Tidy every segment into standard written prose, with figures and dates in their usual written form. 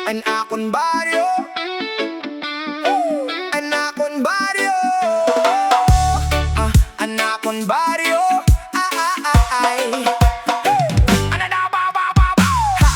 An akon baryo, an akon baryo, an akon baryo, ay.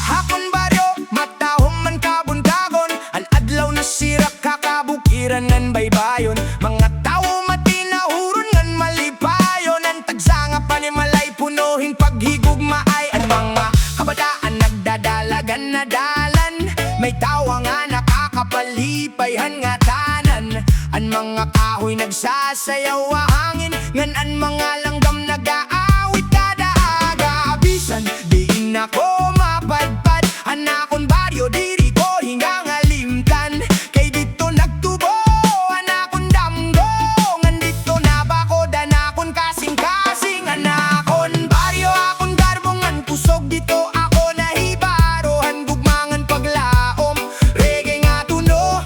Akon baryo, matahom man kabuntagon, an adlaw na sirak kakabukiran ngan baybayon. Mga tao matinahuron ngan malipayon, an tagsanga panimalay punuhin paghigugmaay. An mga kabataan nagdadalagan na dalan, may tawa nga nakakapalipayhan nga tanan. An mga kahoy nagsasayaw hangin, ngan an mga langgam nag-aawit kada aga. Bisan diin ako mapadpad, an akon baryo diri ko hingang alimtan. Kay dito nagtubo an akon damgo, ngan dito nabako dan akon kasing-kasing. An akon baryo, akon garbong ngan kusog dito ako nahibarohan gugmangan paglaom. Reggae nga tuno,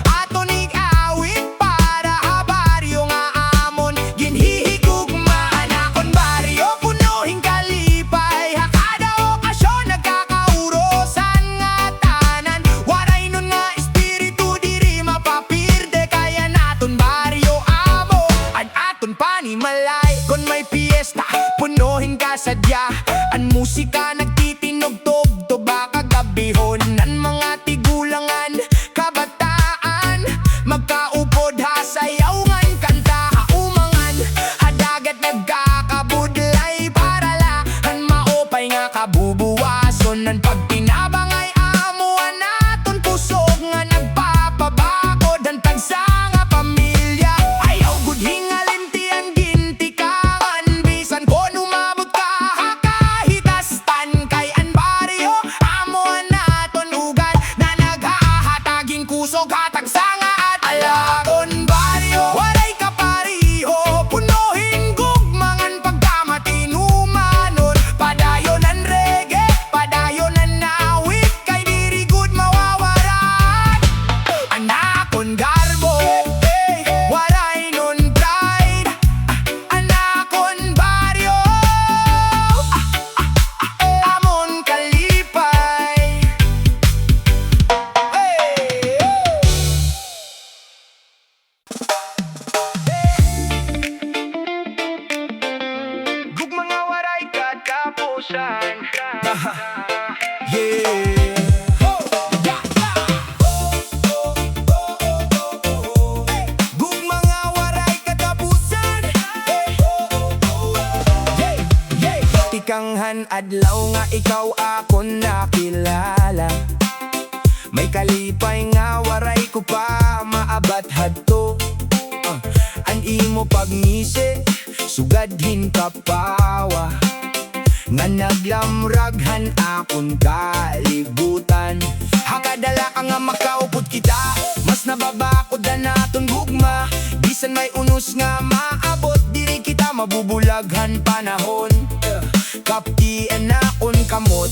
aton ig-awit para baryo nga amon ginhihigugmaan. Akon baryo punuhing kalipay, hakada okasyon nagkakaurosan nga tanan. Waraynon nga espiritu diri mapapirde, kaya naton baryo amo an aton panimalay. Kon may piyesta punuhin kasadya, an musika nagtitinugtog baka gabihon. An mga tigulangan kabataan magkaupod hasayaw ngan kanta haumangan. Hadagat nagkakabudlay para lahan maopay nga kabubuwason. An pagtinabangay amuan naton pusog nga nagpapabakod. An tagsanga pamilya ayaw gud hingalinti ang gintikaan. Bisan kon umabot ka hakahitastan, kay an baryo amuan naton ugan na naghahataging kusog hatagsanga at alakon baryo. Waray kapariho punuhin gugmangan pagkamatinumanon. Padayon ang reggae, padayon ang awit, kay diri gud mawawaran. An akon garbo, Waraynon pride, an akon baryo, amon kalipay. Gugmanga waray katapusan. Yeah. Gugmanga waray katapusan. Tikanghan adlaw nga ikaw akon nakilala, may kalipay nga waray ko pa maabat hadto. An imo pagngisi sugadhin kapawa, nga naglamraghan akon kalibutan. Hakadala ka nga makaupod kita, mas nababakod na naton gugma. Bisan may unos nga maabot, diri kita mabubulaghan panahon. Kaptian akon kamot,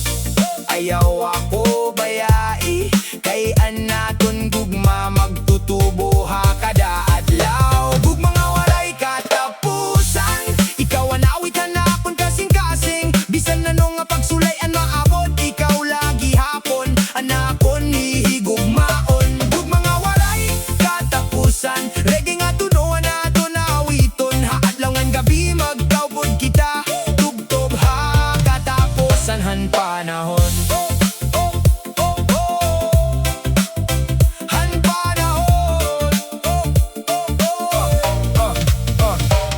ayaw ako bayai, kay an naton gugma magtutubo hakada adlaw. Gugma nga waray katapusan, ikaw ang awitan akon kasing-kasing. Bisan ano nga pagsulay an maabot, ikaw lagi hapon an akon hihigugmaon. Gugma nga waray katapusan, reggae nga tunuan naton awiton. Haadlaw ngan gabi magkaupod kita, tubtob ha katapusan han panahon. Han panahon.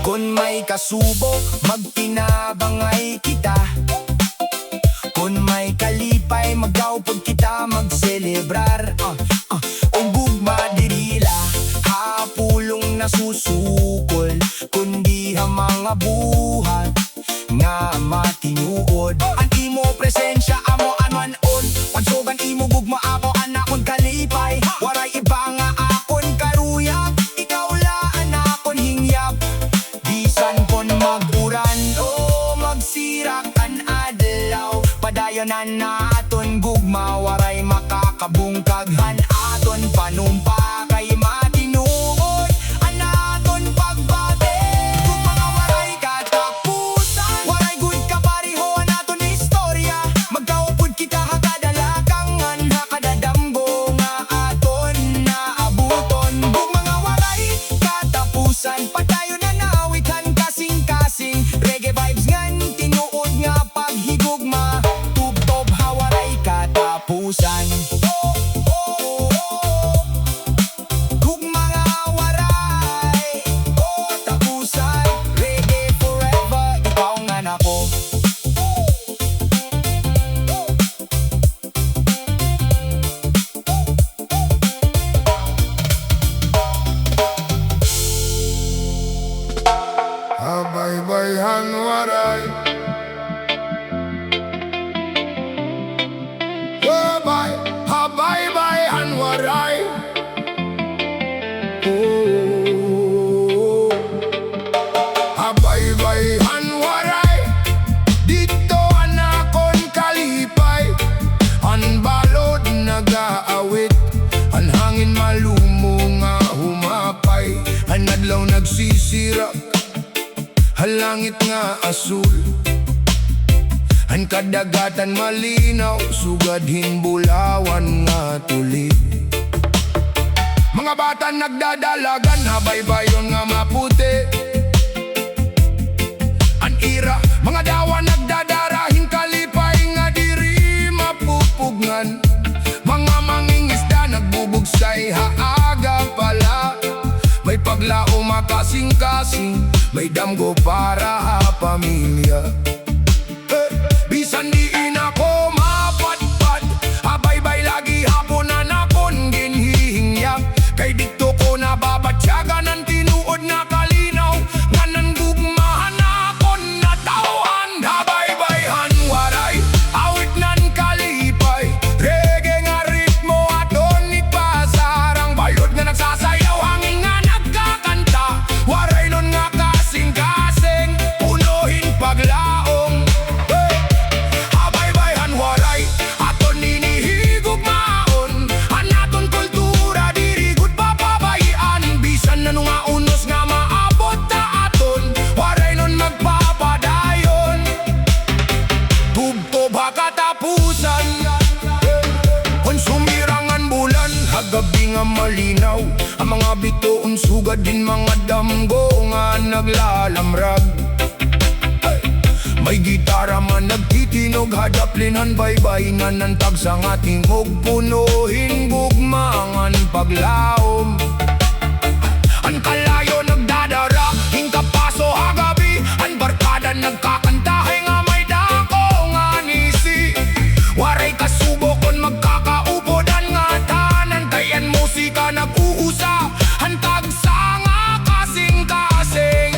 Kun may kasubok magtinabangay kita, kun may kalipay magkaupod kita magselebrar. Ang gugma dirila hapulong nasusukol, kundi ha mga buhat nga matinuod. Ang imo presensya amo anwanon, pagsugan imo gugma ako anakon kalipay. Waray iba nga akon karuyap, ikaw laan akon hingyap. Bisan kon maguran o magsirak an adlaw, padayonan naton gugma waray makakabungkaghan aton panumpa kay matinuod an aton pagbate. Gugma nga waray katapusan, waray gud kapariho an aton istorya. Magkaupod kita hakadalakangan, hakadadamgo katapusan. Gugma nga waray katapusan. Reggae forever, ikaw nga nako. Habay-bayhan waray, habay-bayhan waray. Oh, habay-bayhan waray, dito anakon kalipay. An balod nag-aawit, an hangin malumo nga humapay. An adlaw nagsisirak, halangit nga asul. Ang kadagatan malinaw, sugad hinbulawan nga tulid. Mga bata nagdadalagan, habay-bayon nga maputi. Ang ira, mga dawa nagdadarahin, kalipay nga diri mapupugnan. Mga mangingisda nagbubugsay, haaga pala. May paglao makasing-kasing, may damgo para pamilya. Bisan diin ako mapatpad, habay-bay lagi haponan akon ginhihingyak. Kay dito ko nababatyagan ang tinuod na kalinaw, nga nanggugmahan akon natawan. Habay-bayhan waray, awit nan kalipay. Reggae nga ritmo aton ipasarang, balod nga nagsasayaw, hangin nga nagkakanta. Waraynon nga kasing-kasing, punuhin paglaong. Konsumirangan bulan, hagabi nga malinaw. Ang mga bituon sugad din mga damgo nga naglalamrag. May gitara man nagtitinog, hadaplinhan baybay nga nantag sa ating og punuhin gugmangan paglaom. Ang kalayo nagdadara, hingkapaso hagabi, ang barkada nagkakantahe nga may dako nga nisi. Waray kasubo kon magkakaupodan nga tanan, kayan musika nag-uusa, hantag sa nga kasing-kasing.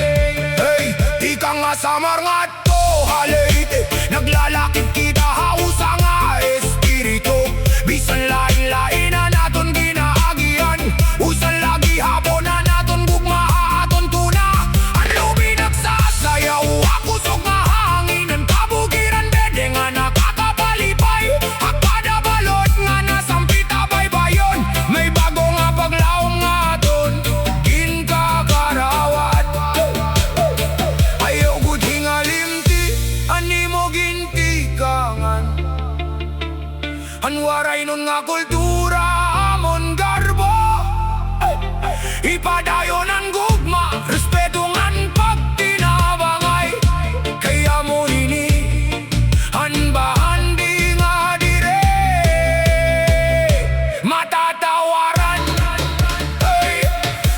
Hey, ika nga samar nga to halite, naglalakit kita hausa nga espiritu. Bisan lain-lain na naton ginaagian, usan lagi hapon na naton gugma aton tuna. Ang lubi nagsasayaw, ako sok nga hangin, ang kabugiran bede nga nakakapalipay. Akpada balot nga nasampita baybayon, may bago nga paglaom nga aton ginkakarawat. Ayaw gud hingalimti, ani mo gintikangan. Ang Waraynon nga kultura amon garbo, ipadayon ang gugma, respeto ngan pagtinabangay. Kaya mo nini hanbahan di nga dire matatawaran. Hey,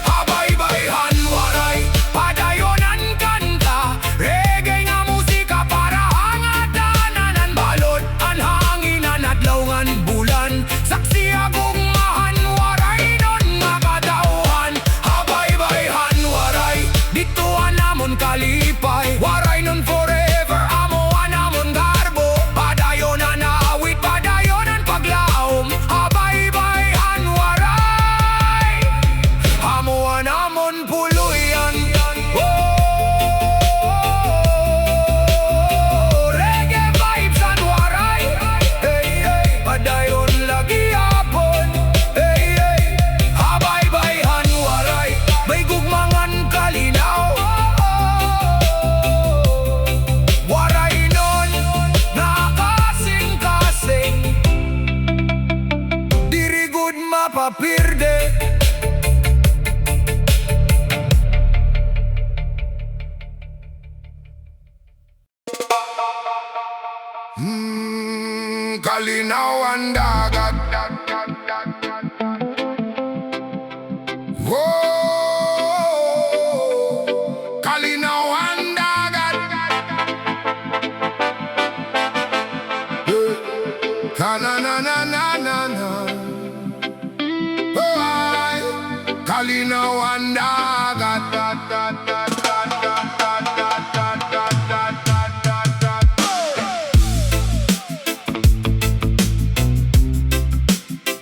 habay-bayhan waray, padayonan kanta. Reggae nga musika para hangatanan. Ang balot, ang hanginan at lawngan bulan, saksi agong mahan Waraynon nga katauhan. Habay-bay Kalinaw ang dagat. Whoa, kalinaw ang dagat. Na na na na na na. Oh, ay, kalinaw ang dagat.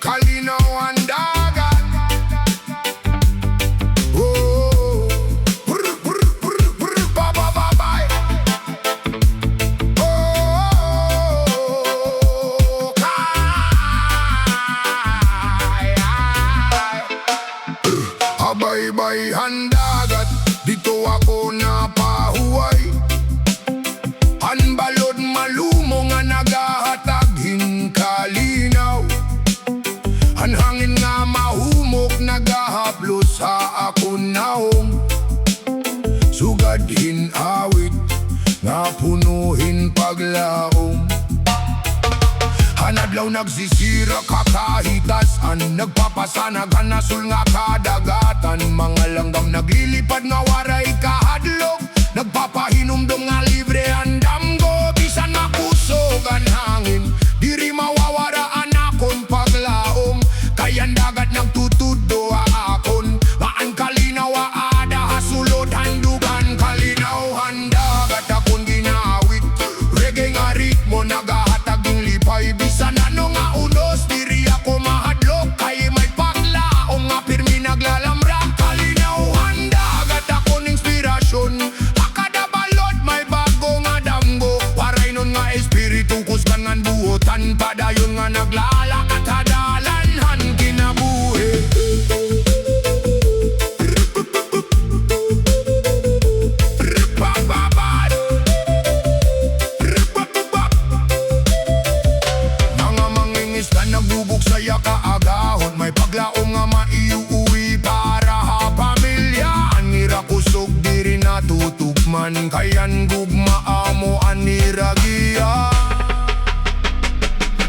Kalinaw ang dagat. Oh, brr, brr, brr, brr, ba, ba, ba, bye. Oh, kay, ay. Abay-bay ang dagat, dito ako napahuway. Ang balod malumo nga nagahatag kalinaw. Ang hangin nga mahumok nagahaplos sa akon naong. Sugadhin awit nga punuhin paglaom. Hanadlaw nagsisira kakahitas an nagpapasanagan nasul nga kadagatan. Mga langgam naglilipad nga waray kahadlok. Nagpapahinumdom nga libre ang damgo. Bisan makusog ang hangin, diri mawawaraan akon paglaom. Kayan dagat nagtutudo akon. Maan kalinaw ada hasulod handugan. Kalinaw ang dagat akon ginawit. Reggae nga ritmo nagahatag yung lipay. Bisan ano nga unos, diri ako mahadlok. Kay may paglaom nga pirmi naglalamra. Kalinaw ang dagat akon inspirasyon. Akada balod may bago nga damgo. Waraynon nga espiritu kuskan nga buotan. Padayon nga naglalakat hadalanhan kinabuhi. Mga mangingis na nagbubuksaya kaagahon. May paglaom nga maiuwi para ha pamilya. Anira kusog diri natutugman. Kayan gugma amo aniragiya.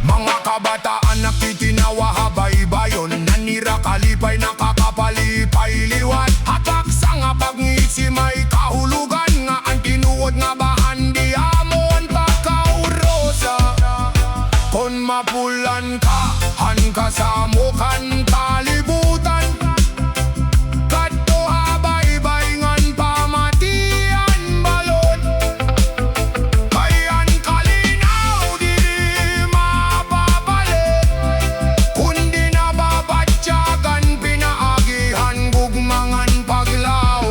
Mga kabataan nakitinawa habay-bayon. Nanira kalipay nakakapalipay liwan. Hatak sa nga pagngisi may kahulugan. Nga ang tinuod nga bahan di amo ang pagkaurosa. Kon mapulan ka, han ka sa mukan kalibutan. Kadto habay-bay ngan pamatian balon. Kayan kalinaw di mapapalik. Kundi nababatyagan pinaagihan gugmangan paglaw.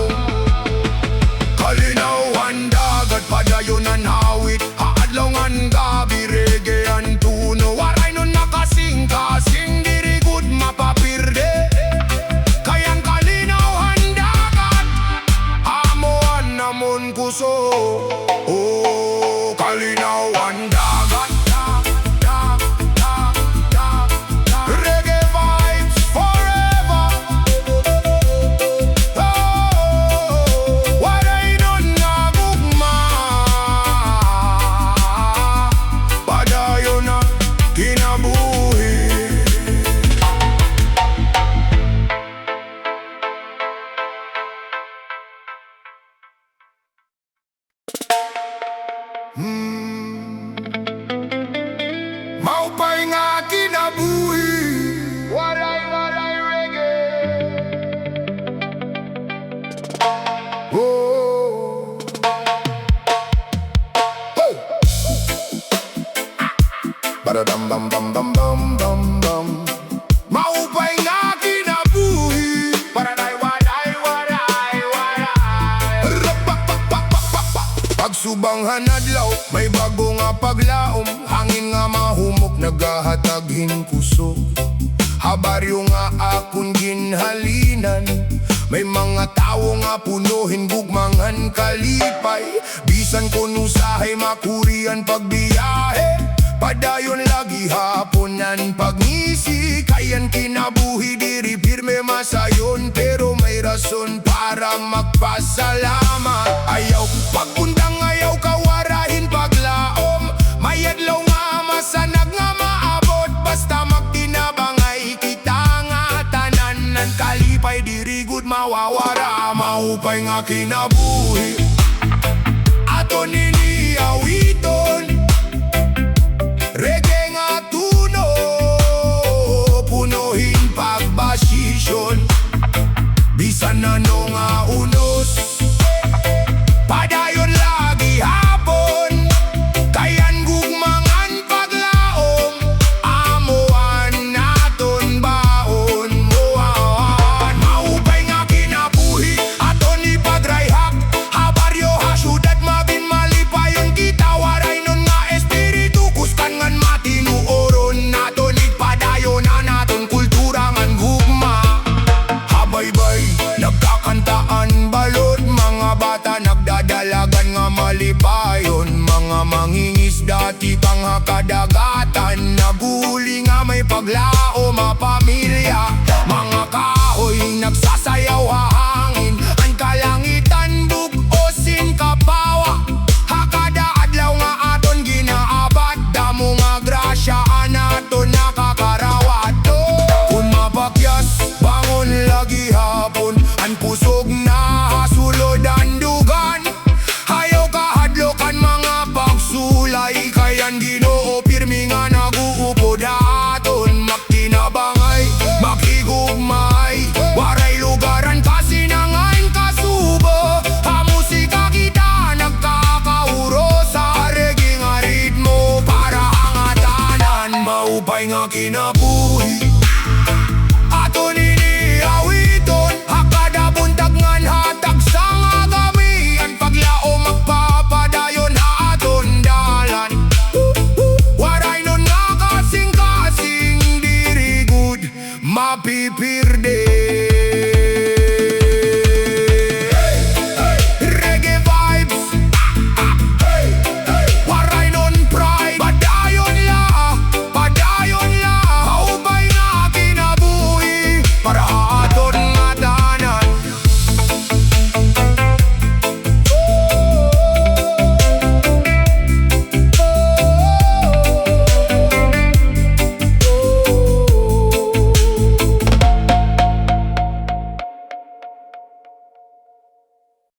Kalinaw ang dagat padayon ang hawit. Haadlaw ngan gabi reggae ang tuno. Waraynon nakasing-kasing diri gud mapapirde. Kayan kalinaw ang dagat amoan namon kuso. Oh, kalinaw ang dagat. Reggae vibes forever. Oh, Waraynon nga gugma. Padayon na kinabuhi. Maupay nga kinabuhi. Waray-Waray Reggae. Oh. Hey. Badadam bam bam bam bam bam bam. Maupay nga kinabuhi. Waray-Waray. Pagsubang hanadlaw, may bago nga paglaom. Hangin nga mahumok, nagahatag hinkusog. Habaryo nga akon ginhalinan. May mga tao nga punuhin gugmangan kalipay. Bisan ko nusahay makurian pagbiyahe. Padayon lagi haponan pagngisi. Kayan kinabuhi diri pirme masayon. Pero may rason para magpasalamat. Ayaw pagkundang ayaw kawarahin paglaom. May adlaw nga masanag nga Maupay nga kinabuhi aton iniawiton, reggae nga tuno, punuhin pagbasisyon, bisan na no nga unos, padayon lagi hapon, kayan gugmangan paglaom, amuan naton baon muawan. Maupay nga kinabuhi aton ipagrayhak, ha baryo ha syudad mabin malipayon kita, Waraynon nga espiritu kuskan ngan matinuoron naton ipadayon na naton kultura ngan gugma. Habaybay nagkakantaan balot, mga bata nagdadalagan nga malipayon, mga mangingisda tipang hakadagatan, naguhuli nga may paglao mapamilya, mga kahoy nagsasayaw hahangin, ang kalangitan bugosin kapawa, hakada adlaw nga aton ginaabat, damo nga grasya anaton nakakarawat. Kung mapakyas bangon lagi hapon, ang pusog na hasulod ang dugan, ayaw kahadlokan mga pagsulay, kayan Ginoo pirmi nga naguupod aton, makinabangay makigugmay, waray lugaran kasinangan kasubo, ha musika kita nagkakauro sa reggae nga ritmo para angatanan. Maupay nga kinabuhi aton iniawiton, hakada buntag ngan hatag sa nga gamian, paglao magpapadayon ha aton dalan, Waraynon nga kasing-kasing diri good, mapipir